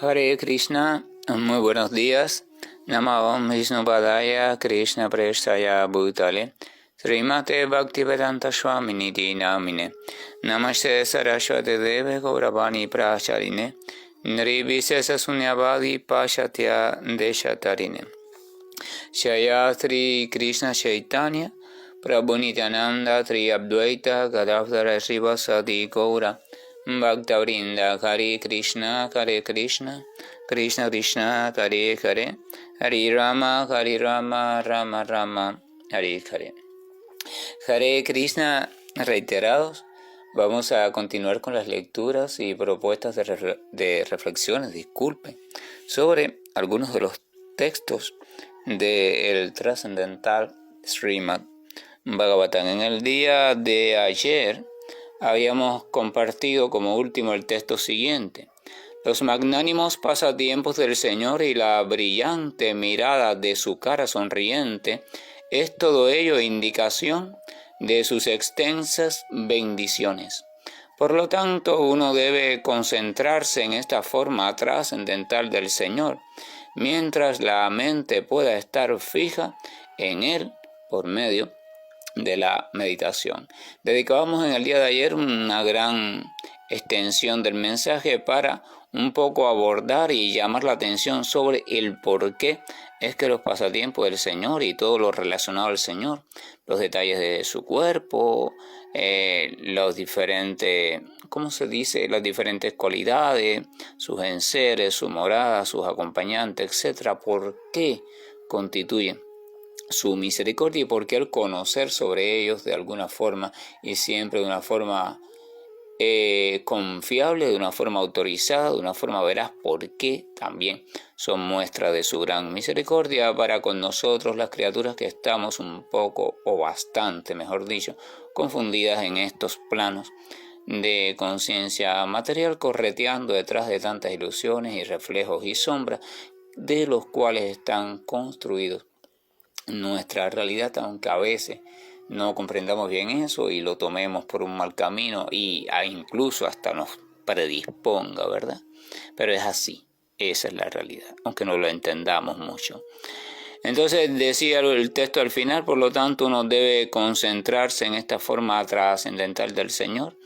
Hare Krishna, muy buenos días. Namo Vishnu Padaya Krishna Prestaya Bhutale Srimate Bhaktivedanta Swamini Namine Namaste Saraswati Deve Gauravani Pracharine Nirvisesa Sunyavadi Pashatya Deshatarine Shaya Sri Krishna Chaitanya Prabhu Nityananda Tri Advaita Gadadhara Srivasadi Gaura Bhaktavrinda Hare Krishna Krishna Krishna Hare Hare Hare Rama Rama Rama Hare Hare. Hare Krishna reiterados. Vamos a continuar con las lecturas y propuestas de reflexiones, sobre algunos de los textos del trascendental Srimad Bhagavatam. En el día de ayer habíamos compartido como último el texto siguiente: los magnánimos pasatiempos del Señor y la brillante mirada de su cara sonriente es todo ello indicación de sus extensas bendiciones. Por lo tanto, uno debe concentrarse en esta forma trascendental del Señor, mientras la mente pueda estar fija en Él por medio de la meditación. Dedicábamos en el día de ayer una gran extensión del mensaje para un poco abordar y llamar la atención sobre el por qué es que los pasatiempos del Señor y todo lo relacionado al Señor, los detalles de su cuerpo, los diferentes, las diferentes cualidades, sus enseres, su morada, sus acompañantes, etc., ¿por qué constituyen su misericordia y por qué el conocer sobre ellos de alguna forma y siempre de una forma confiable, de una forma autorizada, de una forma veraz, porque también son muestra de su gran misericordia para con nosotros, las criaturas que estamos un poco o bastante, mejor dicho, confundidas en estos planos de conciencia material, correteando detrás de tantas ilusiones y reflejos y sombras de los cuales están construidos nuestra realidad, aunque a veces no comprendamos bien eso y lo tomemos por un mal camino y incluso hasta nos predisponga, ¿verdad? Pero es así, esa es la realidad, aunque no lo entendamos mucho. Entonces decía el texto al final, por lo tanto uno debe concentrarse en esta forma trascendental del Señor,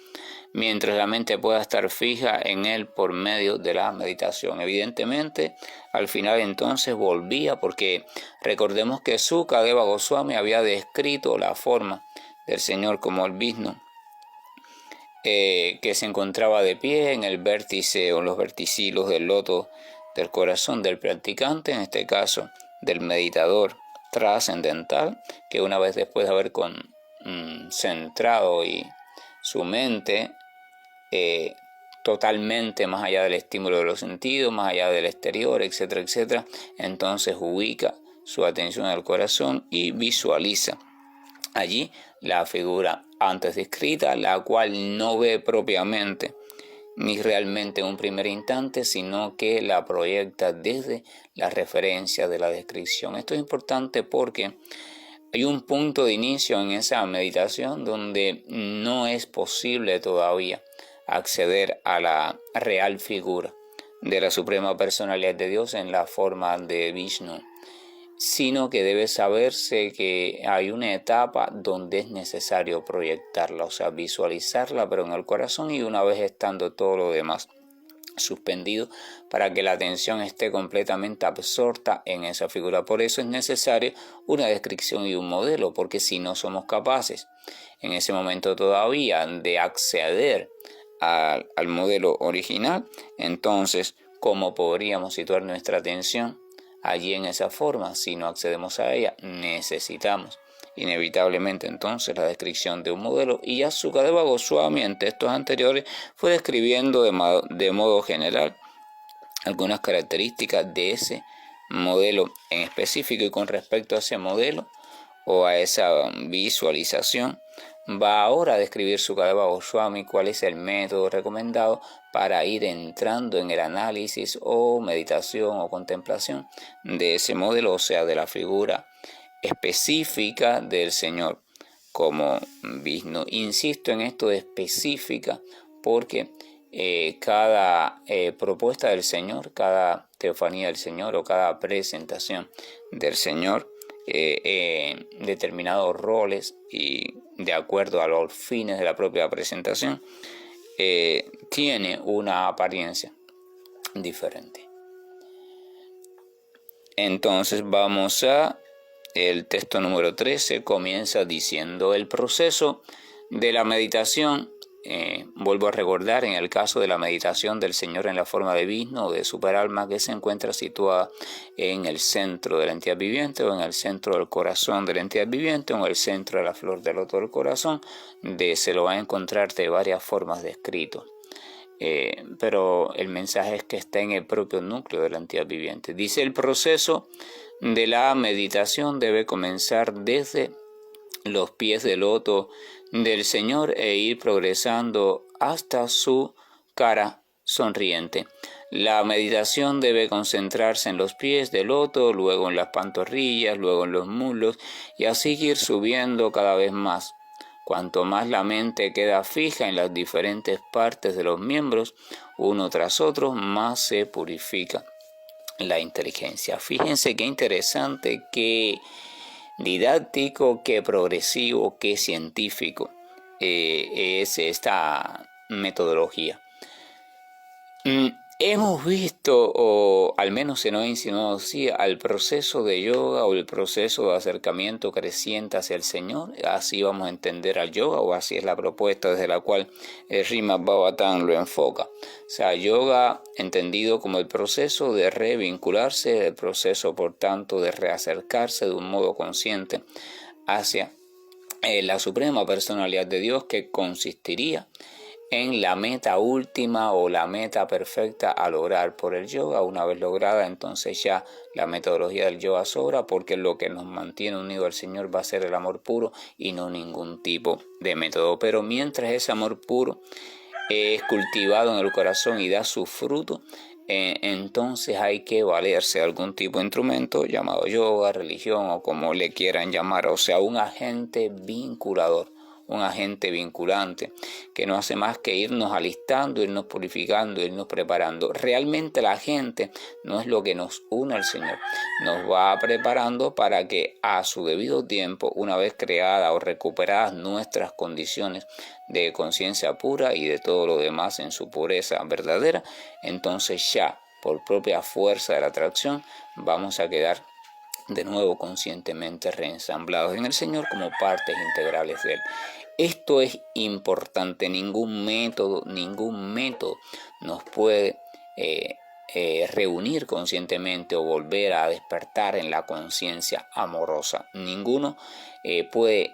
mientras la mente pueda estar fija en Él por medio de la meditación. Evidentemente, al final entonces volvía, porque recordemos que Sukadeva Goswami había descrito la forma del Señor como el Vishnu, que se encontraba de pie en el vértice o los verticilos del loto del corazón del practicante, en este caso del meditador trascendental, que una vez después de haber centrado y su mente totalmente más allá del estímulo de los sentidos, más allá del exterior, etcétera, etcétera, entonces ubica su atención al corazón y visualiza allí la figura antes descrita, la cual no ve propiamente ni realmente en un primer instante, sino que la proyecta desde la referencia de la descripción. Esto es importante porque hay un punto de inicio en esa meditación donde no es posible todavía acceder a la real figura de la Suprema Personalidad de Dios en la forma de Vishnu, sino que debe saberse que hay una etapa donde es necesario proyectarla, o sea, visualizarla, pero en el corazón, y una vez estando todo lo demás suspendido para que la atención esté completamente absorta en esa figura. Por eso es necesario una descripción y un modelo, porque si no somos capaces en ese momento todavía de acceder al modelo original, entonces ¿cómo podríamos situar nuestra atención allí en esa forma? Si no accedemos a ella, necesitamos inevitablemente entonces la descripción de un modelo, y ya Sukadeva Goswami en textos anteriores fue describiendo de modo general algunas características de ese modelo en específico, y con respecto a ese modelo o a esa visualización va ahora a describir Sukadeva Goswami cuál es el método recomendado para ir entrando en el análisis o meditación o contemplación de ese modelo, o sea, de la figura específica del Señor como Vishnu. Insisto en esto de específica porque cada propuesta del Señor, cada teofanía del Señor o cada presentación del Señor, determinados roles y de acuerdo a los fines de la propia presentación, tiene una apariencia diferente. Entonces vamos a el texto número 13, comienza diciendo: el proceso de la meditación, vuelvo a recordar, en el caso de la meditación del Señor en la forma de Vishnu o de superalma, que se encuentra situada en el centro de la entidad viviente o en el centro del corazón de la entidad viviente o en el centro de la flor del loto del corazón, se lo va a encontrar de varias formas descrito. Pero el mensaje es que está en el propio núcleo de la entidad viviente. Dice: el proceso de la meditación debe comenzar desde los pies del loto del Señor e ir progresando hasta su cara sonriente. La meditación debe concentrarse en los pies del loto, luego en las pantorrillas, luego en los muslos y así ir subiendo cada vez más. Cuanto más la mente queda fija en las diferentes partes de los miembros, uno tras otro, más se purifica la inteligencia. Fíjense qué interesante, qué didáctico, qué progresivo, qué científico es esta metodología. Hemos visto, o al menos se nos ha insinuado así, al proceso de yoga o el proceso de acercamiento creciente hacia el Señor. Así vamos a entender al yoga, o así es la propuesta desde la cual el Srimad Bhagavatam lo enfoca. O sea, yoga entendido como el proceso de revincularse, el proceso, por tanto, de reacercarse de un modo consciente hacia la suprema personalidad de Dios, que consistiría en la meta última o la meta perfecta a lograr por el yoga. Una vez lograda, entonces ya la metodología del yoga sobra, porque lo que nos mantiene unidos al Señor va a ser el amor puro y no ningún tipo de método. Pero mientras ese amor puro es cultivado en el corazón y da su fruto, entonces hay que valerse de algún tipo de instrumento llamado yoga, religión o como le quieran llamar, o sea, un agente vinculador, un agente vinculante que no hace más que irnos alistando, irnos purificando, irnos preparando. Realmente la gente no es lo que nos une al Señor, nos va preparando para que a su debido tiempo, una vez creadas o recuperadas nuestras condiciones de conciencia pura y de todo lo demás en su pureza verdadera, entonces ya por propia fuerza de la atracción vamos a quedar de nuevo conscientemente reensamblados en el Señor como partes integrales de Él. Esto es importante. Ningún método nos puede reunir conscientemente o volver a despertar en la conciencia amorosa. Ninguno puede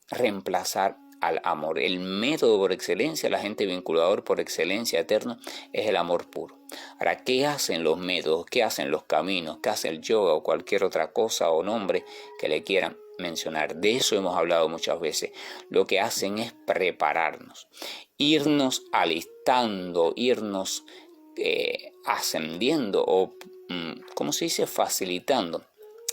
reemplazar al amor. El método por excelencia, el agente vinculador por excelencia eterno, es el amor puro. Ahora, ¿qué hacen los métodos? ¿Qué hacen los caminos? ¿Qué hace el yoga o cualquier otra cosa o nombre que le quieran mencionar? De eso hemos hablado muchas veces. Lo que hacen es prepararnos, irnos alistando, irnos ascendiendo o, ¿cómo se dice?, facilitando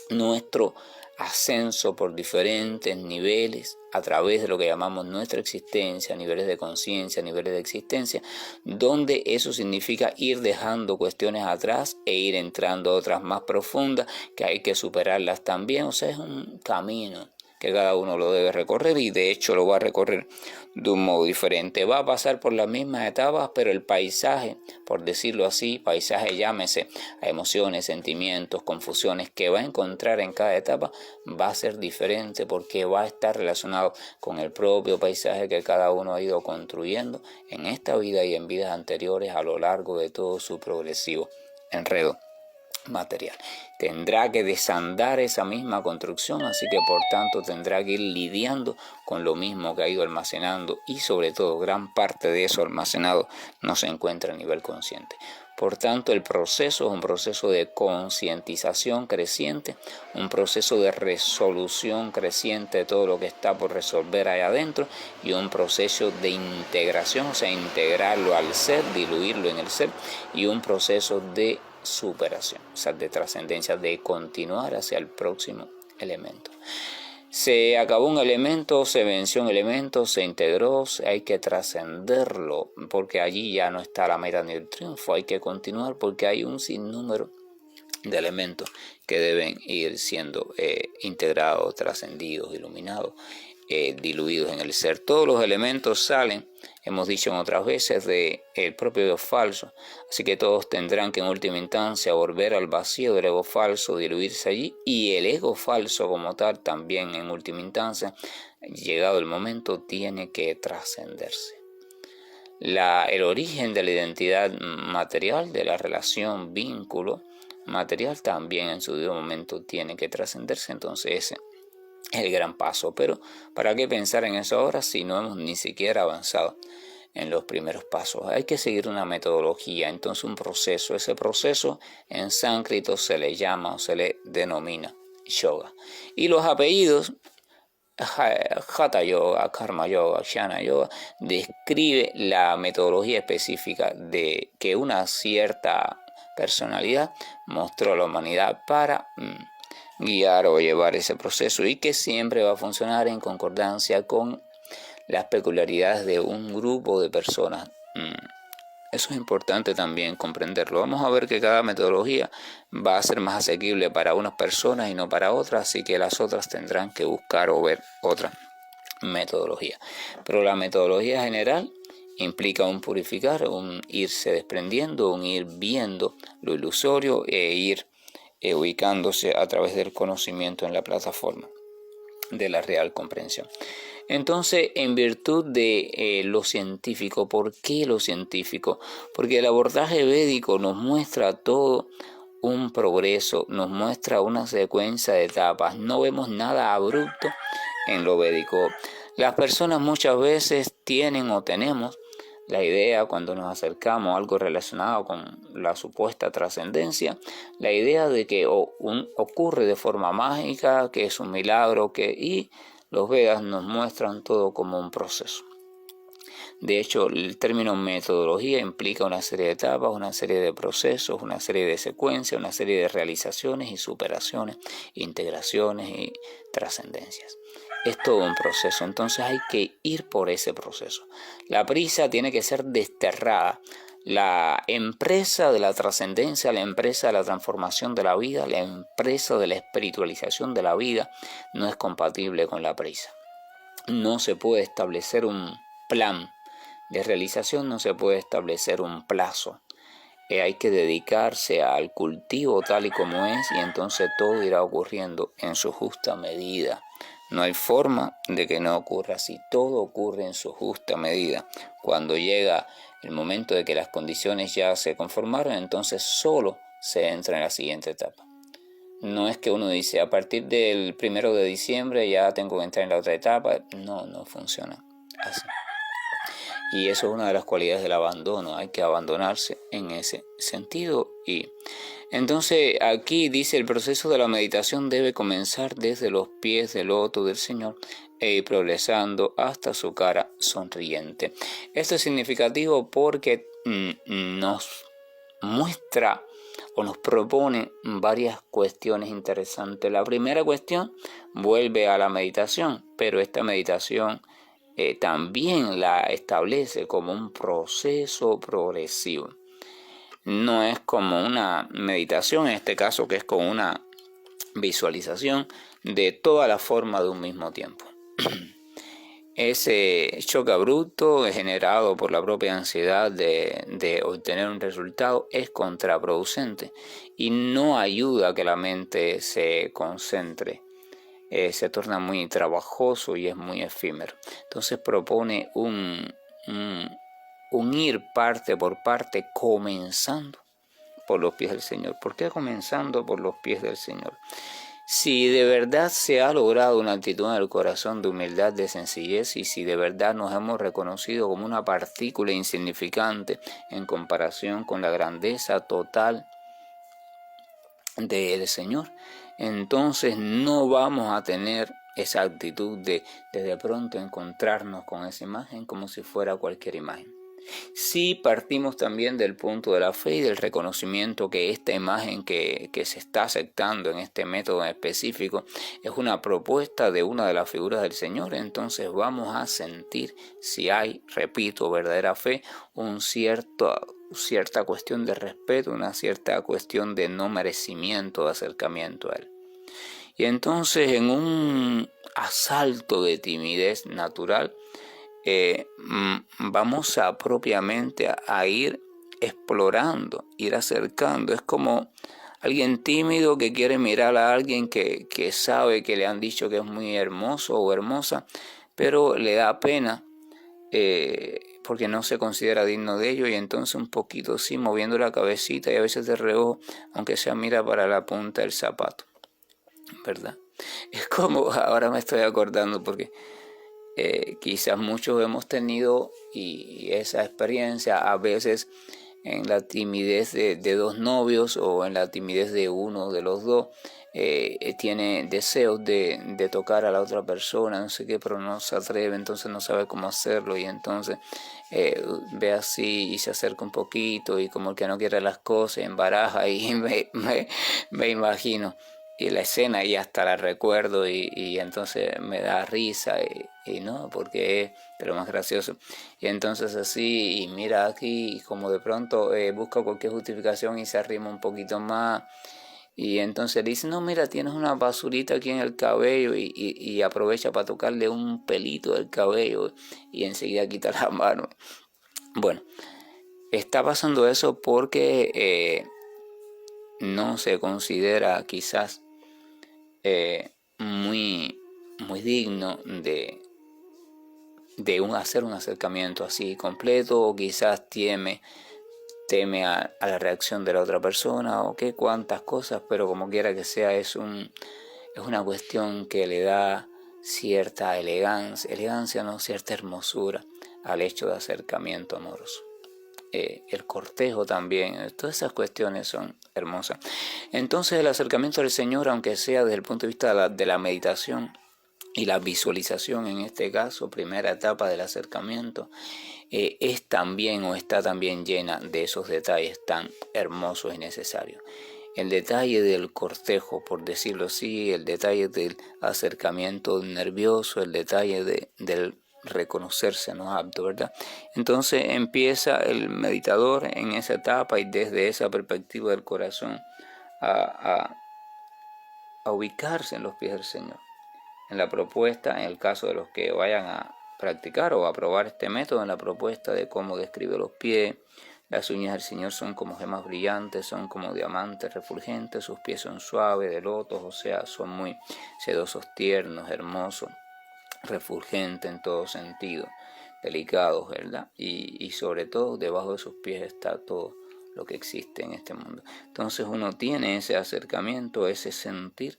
nuestro ascenso por diferentes niveles a través de lo que llamamos nuestra existencia, niveles de conciencia, niveles de existencia, donde eso significa ir dejando cuestiones atrás e ir entrando a otras más profundas que hay que superarlas también. O sea, es un camino que cada uno lo debe recorrer y de hecho lo va a recorrer de un modo diferente. Va a pasar por las mismas etapas, pero el paisaje, por decirlo así, paisaje llámese a emociones, sentimientos, confusiones que va a encontrar en cada etapa, va a ser diferente porque va a estar relacionado con el propio paisaje que cada uno ha ido construyendo en esta vida y en vidas anteriores a lo largo de todo su progresivo enredo material. Tendrá que desandar esa misma construcción, así que por tanto tendrá que ir lidiando con lo mismo que ha ido almacenando y sobre todo gran parte de eso almacenado no se encuentra a nivel consciente. Por tanto, el proceso es un proceso de concientización creciente, un proceso de resolución creciente de todo lo que está por resolver allá adentro y un proceso de integración, o sea, integrarlo al ser, diluirlo en el ser, y un proceso de superación, o sea, de trascendencia, de continuar hacia el próximo elemento. Se acabó un elemento, se venció un elemento, se integró, hay que trascenderlo, porque allí ya no está la meta ni el triunfo, hay que continuar porque hay un sinnúmero de elementos que deben ir siendo integrados, trascendidos, iluminados, diluidos en el ser. Todos los elementos salen, hemos dicho en otras veces, del propio ego falso, así que todos tendrán que en última instancia volver al vacío del ego falso, diluirse allí, y el ego falso como tal también en última instancia, llegado el momento, tiene que trascenderse. El origen de la identidad material, de la relación, vínculo material, también en su debido momento tiene que trascenderse. Entonces ese es el gran paso. Pero ¿para qué pensar en eso ahora si no hemos ni siquiera avanzado en los primeros pasos? Hay que seguir una metodología, entonces un proceso. Ese proceso en sánscrito se le llama o se le denomina yoga. Y los apellidos Hatha Yoga, Karma Yoga, Jnana Yoga, describe la metodología específica de que una cierta personalidad mostró a la humanidad para guiar o llevar ese proceso, y que siempre va a funcionar en concordancia con las peculiaridades de un grupo de personas. Eso es importante también comprenderlo. Vamos a ver que cada metodología va a ser más asequible para unas personas y no para otras, así que las otras tendrán que buscar o ver otra metodología. Pero la metodología general implica un purificar, un irse desprendiendo, un ir viendo lo ilusorio e ir ubicándose a través del conocimiento en la plataforma de la real comprensión. Entonces, en virtud de lo científico, ¿por qué lo científico? Porque el abordaje védico nos muestra todo un progreso, nos muestra una secuencia de etapas. No vemos nada abrupto en lo védico. Las personas muchas veces tienen o tenemos la idea, cuando nos acercamos a algo relacionado con la supuesta trascendencia, la idea de que ocurre de forma mágica, que es un milagro, y los Vedas nos muestran todo como un proceso. De hecho, el término metodología implica una serie de etapas, una serie de procesos, una serie de secuencias, una serie de realizaciones y superaciones, integraciones y trascendencias. Es todo un proceso, entonces hay que ir por ese proceso. La prisa tiene que ser desterrada. La empresa de la trascendencia, la empresa de la transformación de la vida, la empresa de la espiritualización de la vida no es compatible con la prisa. No se puede establecer un plan de realización, no se puede establecer un plazo. Hay que dedicarse al cultivo tal y como es, y entonces todo irá ocurriendo en su justa medida. No hay forma de que no ocurra así. Todo ocurre en su justa medida. Cuando llega el momento de que las condiciones ya se conformaron, entonces solo se entra en la siguiente etapa. No es que uno dice, a partir del 1 de diciembre ya tengo que entrar en la otra etapa. No funciona así. Y eso es una de las cualidades del abandono. Hay que abandonarse en ese sentido. Y entonces aquí dice: el proceso de la meditación debe comenzar desde los pies del loto del Señor e ir progresando hasta su cara sonriente. Esto es significativo porque nos muestra o nos propone varias cuestiones interesantes. La primera cuestión vuelve a la meditación, pero esta meditación también la establece como un proceso progresivo. No es como una meditación, en este caso, que es como una visualización de toda la forma de un mismo tiempo. Ese choque abrupto generado por la propia ansiedad de obtener un resultado es contraproducente y no ayuda a que la mente se concentre. Se torna muy trabajoso y es muy efímero. Entonces propone un ir parte por parte, comenzando por los pies del Señor. ¿Por qué comenzando por los pies del Señor? Si de verdad se ha logrado una actitud en el corazón de humildad, de sencillez, y si de verdad nos hemos reconocido como una partícula insignificante en comparación con la grandeza total del Señor, entonces no vamos a tener esa actitud de pronto encontrarnos con esa imagen como si fuera cualquier imagen. Si partimos también del punto de la fe y del reconocimiento que esta imagen que se está aceptando en este método específico es una propuesta de una de las figuras del Señor, entonces vamos a sentir si hay, repito, verdadera fe, cierta cuestión de respeto, una cierta cuestión de no merecimiento de acercamiento a Él. Y entonces en un asalto de timidez natural, vamos a propiamente a ir explorando, ir acercando. Es como alguien tímido que quiere mirar a alguien que sabe que le han dicho que es muy hermoso o hermosa, pero le da pena porque no se considera digno de ello, y entonces un poquito sí, moviendo la cabecita y a veces de reojo, aunque sea mira para la punta del zapato, ¿verdad? Es como, ahora me estoy acordando porque quizás muchos hemos tenido y esa experiencia a veces en la timidez de dos novios o en la timidez de uno de los dos, tiene deseos de tocar a la otra persona, no sé qué, pero no se atreve, entonces no sabe cómo hacerlo, y entonces ve así y se acerca un poquito y como que no quiere las cosas, embaraja, y me imagino y la escena y hasta la recuerdo, y entonces me da risa y no, porque es de lo más gracioso. Y entonces así, y mira aquí, y como de pronto busca cualquier justificación y se arrima un poquito más, y entonces le dice, no, mira, tienes una basurita aquí en el cabello, y aprovecha para tocarle un pelito del cabello y enseguida quita la mano. Bueno, está pasando eso porque no se considera quizás muy digno de hacer un acercamiento así completo, o quizás teme a la reacción de la otra persona, o qué cuantas cosas, pero como quiera que sea, es una cuestión que le da cierta elegancia no, cierta hermosura al hecho de acercamiento amoroso. El cortejo también, todas esas cuestiones son hermosas. Entonces el acercamiento al Señor, aunque sea desde el punto de vista de la meditación y la visualización, en este caso, primera etapa del acercamiento, es también o está también llena de esos detalles tan hermosos y necesarios. El detalle del cortejo, por decirlo así, el detalle del acercamiento nervioso, el detalle del reconocerse no apto, ¿verdad? Entonces empieza el meditador en esa etapa y desde esa perspectiva del corazón a ubicarse en los pies del Señor. En la propuesta, en el caso de los que vayan a practicar o a probar este método, en la propuesta de cómo describe los pies, las uñas del Señor son como gemas brillantes, son como diamantes refulgentes, sus pies son suaves de lotos, o sea, son muy sedosos, tiernos, hermosos, refulgentes en todo sentido, delicados, ¿verdad? Y sobre todo debajo de sus pies está todo lo que existe en este mundo. Entonces uno tiene ese acercamiento, ese sentir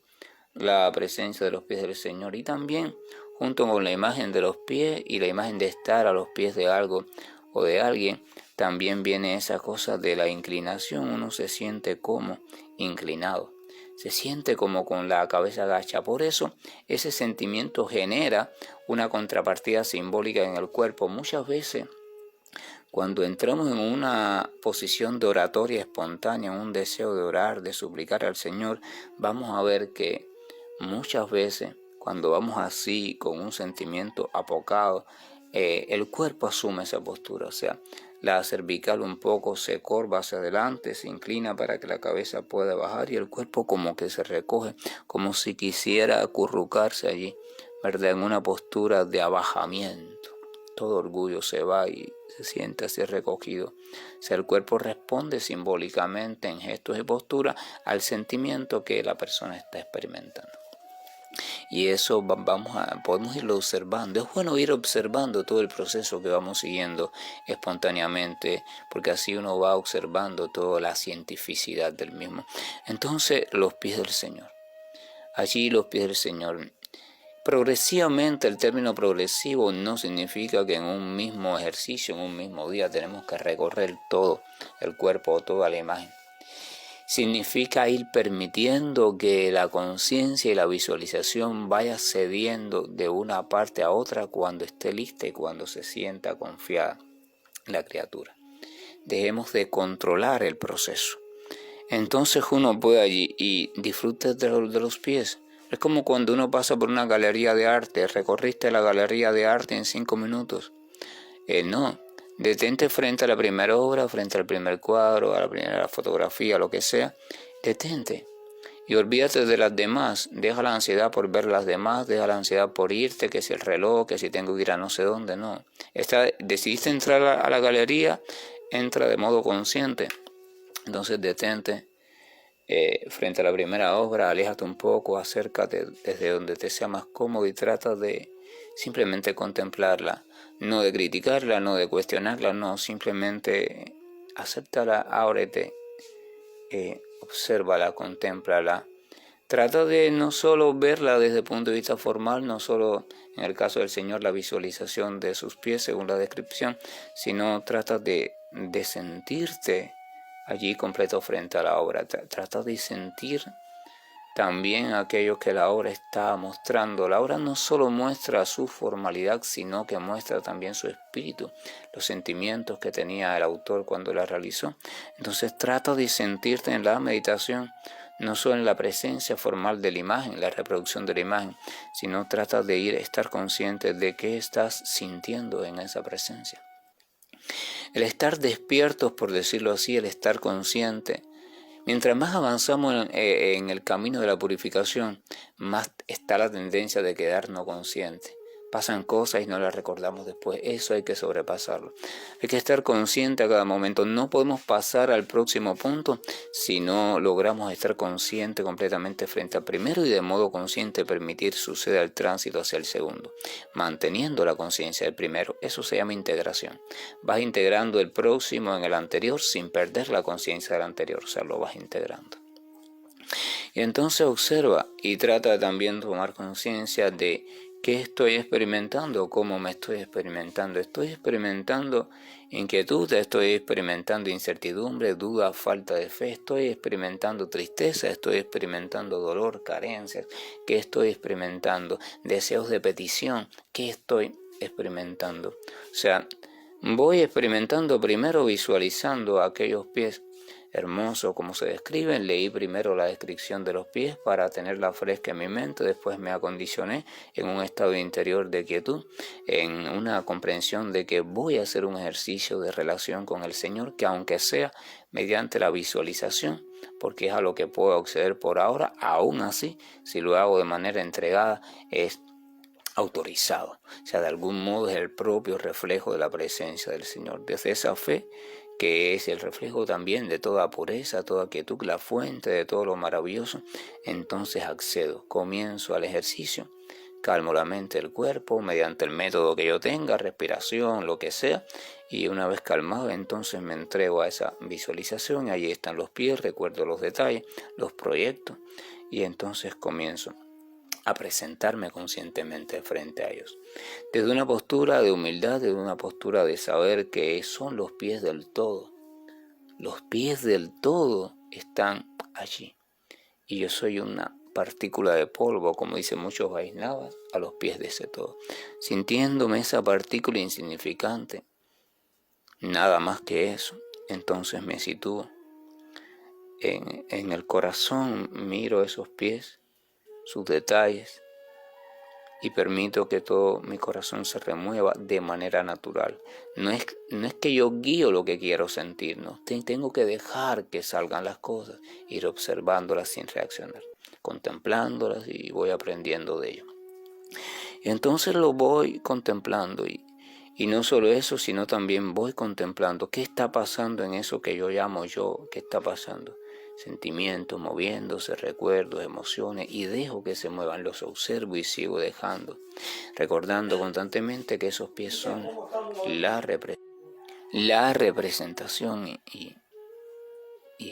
la presencia de los pies del Señor, y también junto con la imagen de los pies y la imagen de estar a los pies de algo o de alguien, también viene esa cosa de la inclinación. Uno se siente como inclinado, se siente como con la cabeza agacha. Por eso ese sentimiento genera una contrapartida simbólica en el cuerpo. Muchas veces cuando entramos en una posición de oratoria espontánea, un deseo de orar, de suplicar al Señor, vamos a ver que muchas veces cuando vamos así con un sentimiento apocado, el cuerpo asume esa postura, o sea, la cervical un poco se corva hacia adelante, se inclina para que la cabeza pueda bajar, y el cuerpo como que se recoge, como si quisiera acurrucarse allí, ¿verdad? En una postura de abajamiento. Todo orgullo se va y se siente así recogido. O sea, el cuerpo responde simbólicamente en gestos y posturas al sentimiento que la persona está experimentando. Y eso podemos irlo observando. Es bueno ir observando todo el proceso que vamos siguiendo espontáneamente, porque así uno va observando toda la cientificidad del mismo. Entonces, los pies del Señor. Allí los pies del Señor. Progresivamente, el término progresivo no significa que en un mismo ejercicio, en un mismo día, tenemos que recorrer todo el cuerpo o toda la imagen. Significa ir permitiendo que la conciencia y la visualización vaya cediendo de una parte a otra cuando esté lista y cuando se sienta confiada. la criatura. Dejemos de controlar el proceso. Entonces uno puede allí y disfruta de los pies. Es como cuando uno pasa por una galería de arte. ¿Recorriste la galería de arte en 5 minutos? No. Detente frente a la primera obra, frente al primer cuadro, a la primera fotografía, lo que sea. Detente. Y olvídate de las demás. Deja la ansiedad por ver las demás. Deja la ansiedad por irte, que si el reloj, que si tengo que ir a no sé dónde. No. Decidiste entrar a la galería, entra de modo consciente. Entonces detente frente a la primera obra, aléjate un poco, acércate desde donde te sea más cómodo y trata de simplemente contemplarla, no de criticarla, no de cuestionarla, no, simplemente acéptala, ábrete, obsérvala, contémplala. Trata de no solo verla desde el punto de vista formal, no solo en el caso del Señor la visualización de sus pies según la descripción, sino trata de sentirte allí completo frente a la obra. Trata de sentir también aquello que la obra está mostrando. La obra no solo muestra su formalidad, sino que muestra también su espíritu, los sentimientos que tenía el autor cuando la realizó. Entonces trata de sentirte en la meditación, no solo en la presencia formal de la imagen, la reproducción de la imagen, sino trata de estar consciente de qué estás sintiendo en esa presencia. El estar despiertos, por decirlo así, el estar consciente. Mientras más avanzamos en el camino de la purificación, más está la tendencia de quedarnos conscientes. Pasan cosas y no las recordamos después. Eso hay que sobrepasarlo. Hay que estar consciente a cada momento. No podemos pasar al próximo punto si no logramos estar consciente completamente frente al primero y de modo consciente permitir suceda el tránsito hacia el segundo, manteniendo la conciencia del primero. Eso se llama integración. Vas integrando el próximo en el anterior sin perder la conciencia del anterior. O sea, lo vas integrando. Y entonces observa y trata también de tomar conciencia de qué estoy experimentando, cómo me estoy experimentando. Estoy experimentando inquietud, estoy experimentando incertidumbre, duda, falta de fe, estoy experimentando tristeza, estoy experimentando dolor, carencias, qué estoy experimentando, deseos de petición, qué estoy experimentando. O sea, voy experimentando primero visualizando aquellos pies hermoso como se describen. Leí primero la descripción de los pies para tenerla fresca en mi mente, después me acondicioné en un estado interior de quietud, en una comprensión de que voy a hacer un ejercicio de relación con el Señor, que aunque sea mediante la visualización, porque es a lo que puedo acceder por ahora, aún así, si lo hago de manera entregada, es autorizado. O sea, de algún modo es el propio reflejo de la presencia del Señor. Desde esa fe, que es el reflejo también de toda pureza, toda quietud, la fuente de todo lo maravilloso, entonces accedo, comienzo al ejercicio, calmo la mente, el cuerpo, mediante el método que yo tenga, respiración, lo que sea, y una vez calmado, entonces me entrego a esa visualización, allí están los pies, recuerdo los detalles, los proyectos, y entonces comienzo a presentarme conscientemente frente a ellos. Desde una postura de humildad, desde una postura de saber que son los pies del todo. Los pies del todo están allí. Y yo soy una partícula de polvo, como dicen muchos Vaisnavas, a los pies de ese todo. Sintiéndome esa partícula insignificante, nada más que eso, entonces me sitúo en el corazón, miro esos pies, sus detalles, y permito que todo mi corazón se remueva de manera natural. No es que yo guío lo que quiero sentir, no. Tengo que dejar que salgan las cosas, ir observándolas sin reaccionar, contemplándolas y voy aprendiendo de ello. Y entonces lo voy contemplando y no solo eso, sino también voy contemplando qué está pasando en eso que yo llamo yo, qué está pasando. Sentimientos moviéndose, recuerdos, emociones, y dejo que se muevan, los observo y sigo dejando, recordando constantemente que esos pies son la representación y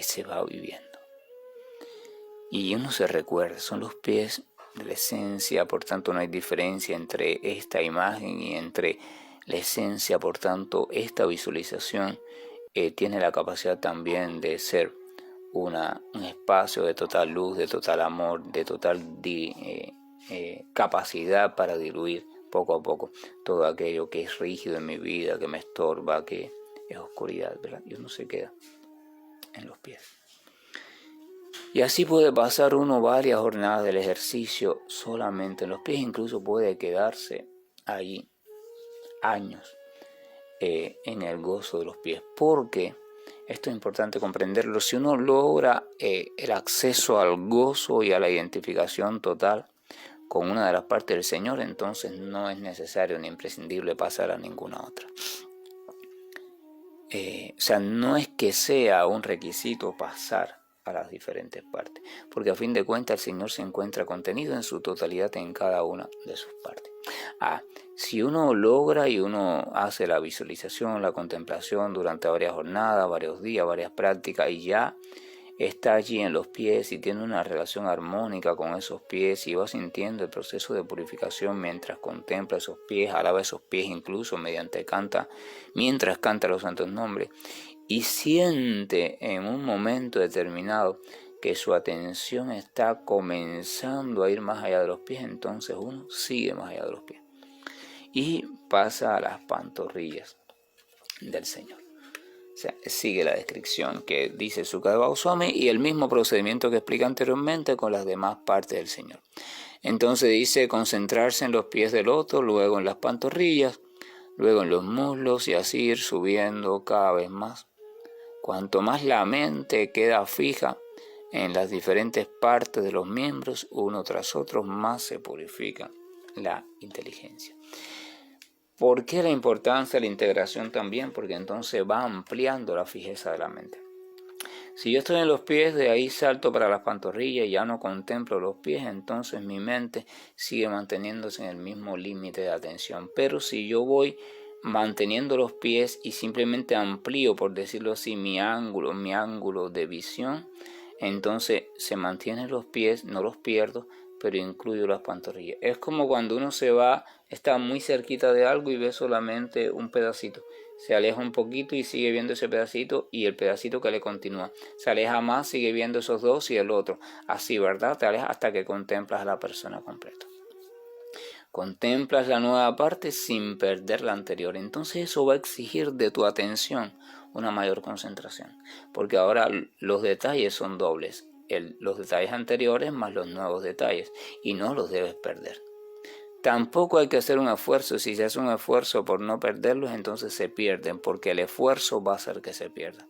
se va viviendo. Y uno se recuerda, son los pies de la esencia, por tanto no hay diferencia entre esta imagen y entre la esencia, por tanto esta visualización tiene la capacidad también de ser un espacio de total luz, de total amor, de total capacidad para diluir poco a poco todo aquello que es rígido en mi vida, que me estorba, que es oscuridad, ¿verdad? Y uno se queda en los pies. Y así puede pasar uno varias jornadas del ejercicio solamente en los pies, incluso puede quedarse allí años en el gozo de los pies, porque esto es importante comprenderlo. Si uno logra el acceso al gozo y a la identificación total con una de las partes del Señor, entonces no es necesario ni imprescindible pasar a ninguna otra. O sea, no es que sea un requisito pasar a las diferentes partes, porque a fin de cuentas el Señor se encuentra contenido en su totalidad en cada una de sus partes. Si uno logra y uno hace la visualización, la contemplación durante varias jornadas, varios días, varias prácticas, y ya está allí en los pies y tiene una relación armónica con esos pies y va sintiendo el proceso de purificación mientras contempla esos pies, alaba esos pies incluso mientras canta los santos nombres, y siente en un momento determinado que su atención está comenzando a ir más allá de los pies, entonces uno sigue más allá de los pies y pasa a las pantorrillas del Señor. O sea, sigue la descripción que dice Sukha Goswami y el mismo procedimiento que explica anteriormente con las demás partes del Señor. Entonces dice concentrarse en los pies del loto, luego en las pantorrillas, luego en los muslos y así ir subiendo cada vez más. Cuanto más la mente queda fija en las diferentes partes de los miembros, uno tras otro, más se purifica la inteligencia. ¿Por qué la importancia de la integración también? Porque entonces va ampliando la fijeza de la mente. Si yo estoy en los pies, de ahí salto para las pantorrillas y ya no contemplo los pies, entonces mi mente sigue manteniéndose en el mismo límite de atención. Pero si yo voy manteniendo los pies y simplemente amplío, por decirlo así, mi ángulo de visión, entonces se mantienen los pies, no los pierdo, pero incluyo las pantorrillas. Es como cuando uno está muy cerquita de algo y ve solamente un pedacito. Se aleja un poquito y sigue viendo ese pedacito y el pedacito que le continúa. Se aleja más, sigue viendo esos dos y el otro. Así, ¿verdad? Te alejas hasta que contemplas a la persona completa. Contemplas la nueva parte sin perder la anterior. Entonces eso va a exigir de tu atención una mayor concentración. Porque ahora los detalles son dobles. Los detalles anteriores más los nuevos detalles. Y no los debes perder. Tampoco hay que hacer un esfuerzo. Si se hace un esfuerzo por no perderlos, entonces se pierden, porque el esfuerzo va a hacer que se pierdan.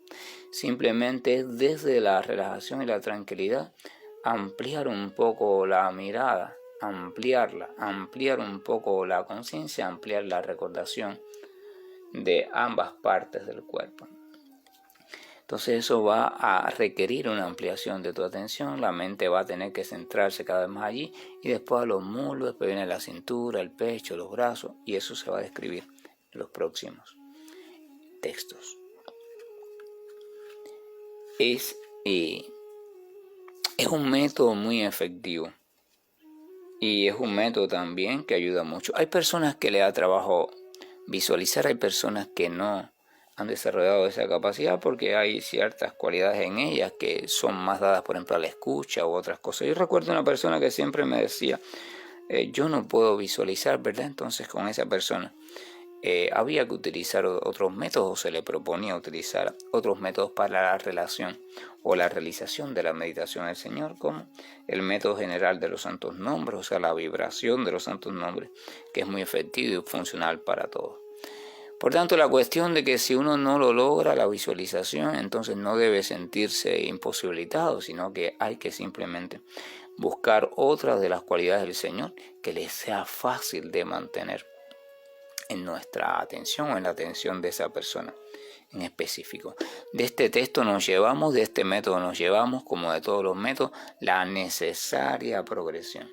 Simplemente desde la relajación y la tranquilidad, ampliar un poco la mirada, ampliar un poco la conciencia, ampliar la recordación de ambas partes del cuerpo. Entonces eso va a requerir una ampliación de tu atención, la mente va a tener que centrarse cada vez más allí y después a los muslos, después viene la cintura, el pecho, los brazos y eso se va a describir en los próximos textos. Es un método muy efectivo y es un método también que ayuda mucho. Hay personas que le da trabajo visualizar, hay personas que no han desarrollado esa capacidad porque hay ciertas cualidades en ellas que son más dadas, por ejemplo, a la escucha u otras cosas. Yo recuerdo una persona que siempre me decía, yo no puedo visualizar, ¿verdad? Entonces con esa persona había que utilizar otros métodos, o se le proponía utilizar otros métodos para la relación o la realización de la meditación del Señor, como el método general de los santos nombres, o sea, la vibración de los santos nombres, que es muy efectivo y funcional para todos. Por tanto, la cuestión de que si uno no lo logra, la visualización, entonces no debe sentirse imposibilitado, sino que hay que simplemente buscar otras de las cualidades del Señor que le sea fácil de mantener en nuestra atención o en la atención de esa persona en específico. De este texto nos llevamos, de este método nos llevamos, como de todos los métodos, la necesaria progresión.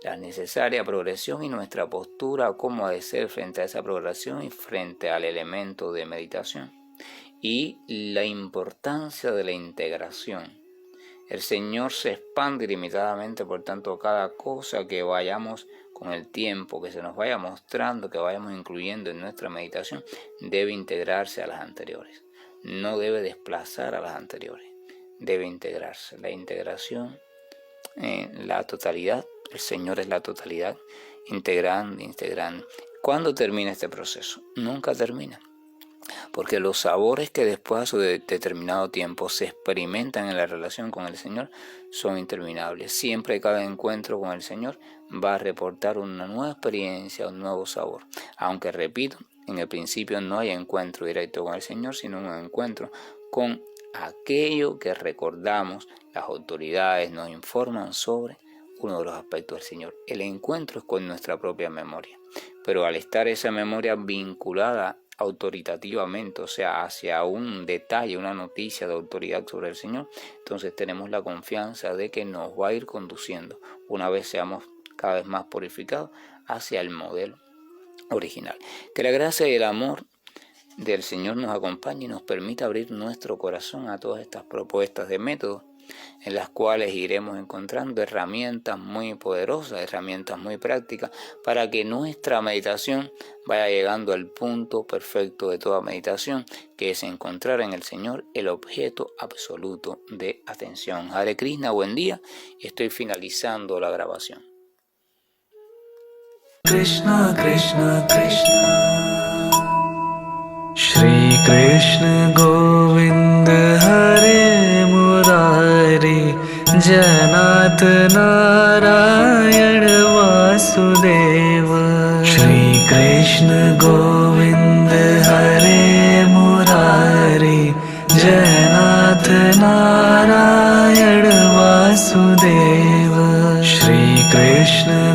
La necesaria progresión y nuestra postura, cómo ha de ser frente a esa progresión y frente al elemento de meditación. Y la importancia de la integración. El Señor se expande ilimitadamente, por tanto, cada cosa que vayamos con el tiempo, que se nos vaya mostrando, que vayamos incluyendo en nuestra meditación, debe integrarse a las anteriores. No debe desplazar a las anteriores, debe integrarse. La integración en la totalidad, el Señor es la totalidad, integrando. ¿Cuándo termina este proceso? Nunca termina. porque los sabores que después de determinado tiempo se experimentan en la relación con el Señor son interminables. Siempre cada encuentro con el Señor va a reportar una nueva experiencia, un nuevo sabor. Aunque repito, en el principio no hay encuentro directo con el Señor, sino un encuentro con aquello que recordamos, las autoridades nos informan sobre uno de los aspectos del Señor. El encuentro es con nuestra propia memoria, pero al estar esa memoria vinculada autoritativamente, o sea, hacia un detalle, una noticia de autoridad sobre el Señor, entonces tenemos la confianza de que nos va a ir conduciendo, una vez seamos cada vez más purificados, hacia el modelo original. Que la gracia y el amor del Señor nos acompañe y nos permita abrir nuestro corazón a todas estas propuestas de métodos, en las cuales iremos encontrando herramientas muy poderosas, herramientas muy prácticas, para que nuestra meditación vaya llegando al punto perfecto de toda meditación, que es encontrar en el Señor el objeto absoluto de atención. Hare Krishna, buen día, y estoy finalizando la grabación. Krishna, Krishna, Krishna, Shri Krishna Govind Hare Murari, Janat Narayan Vasudeva. Shri Krishna Govind Hare Murari, Janat Narayan Vasudeva. Shri Krishna